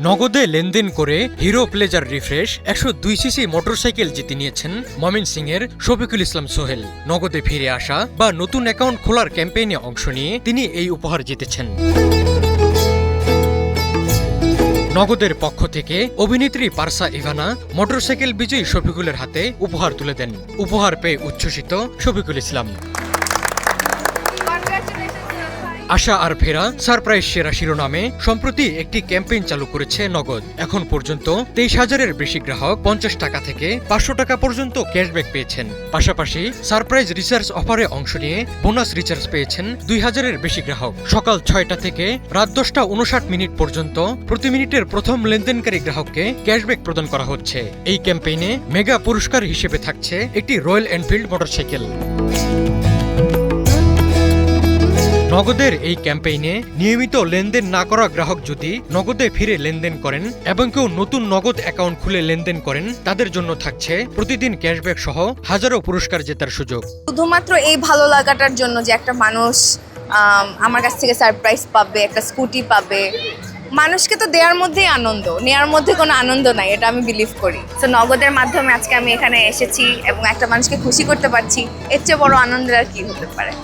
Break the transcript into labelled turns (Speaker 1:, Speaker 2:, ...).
Speaker 1: নগদে লেনদেন করে hero pleasure refresh 102 CC motorcycle জিতে নিয়েছেন ময়মনসিংহের শফিকুল ইসলাম সোহেল। নগদে ফিরে আসা বা নতুন অ্যাকাউন্ট খোলার ক্যাম্পেইনে অংশ নিয়ে তিনি এই উপহার জিতেছেন। নগদের পক্ষ থেকে অভিনেত্রী পারসা ইভানা মোটরসাইকেল বিজয়ী শফিকুলের হাতে উপহার তুলে দেন। উপহার পেয়ে উচ্ছ্বসিত শফিকুল ইসলাম। আশা আর ফেরা সারপ্রাইজ সেরা শিরোনামে সম্প্রতি একটি ক্যাম্পেইন চালু করেছে নগদ। এখন পর্যন্ত 23,000-এর বেশি গ্রাহক 50 টাকা থেকে 500 টাকা পর্যন্ত ক্যাশব্যাক পেয়েছেন। পাশাপাশি সারপ্রাইজ রিচার্জ অফারে অংশ নিয়ে বোনাস রিচার্জ পেয়েছেন 2,000-এর বেশি গ্রাহক। সকাল 6টা থেকে রাত 10:59 পর্যন্ত প্রতি মিনিটের প্রথম লেনদেনকারী গ্রাহককে ক্যাশব্যাক প্রদান করা হচ্ছে। এই ক্যাম্পেইনে মেগা পুরস্কার হিসেবে থাকছে একটি রয়্যাল এনফিল্ড মোটরসাইকেল। নগদের এই ক্যাম্পেইনে নিয়মিত লেনদেন না করা গ্রাহক যদি নগদে ফিরে লেনদেন করেন এবং কেউ নতুন নগদ অ্যাকাউন্ট খুলে লেনদেন করেন, তাদের জন্য থাকছে প্রতিদিন ক্যাশব্যাক সহ হাজারো পুরস্কার জেতার সুযোগ।
Speaker 2: শুধুমাত্র এই ভালো লাগাটার জন্য যে একটা মানুষ আমার কাছ থেকে সারপ্রাইজ পাবে, একটা স্কুটি পাবে, মানুষকে তো দেওয়ার মধ্যেই আনন্দ, নেওয়ার মধ্যে কোনো আনন্দ নাই, এটা আমি বিলিভ করি। তো নগদের মাধ্যমে আজকে আমি এখানে এসেছি এবং একটা মানুষকে খুশি করতে পারছি, এর চেয়ে বড় আনন্দের আর কি হতে পারে।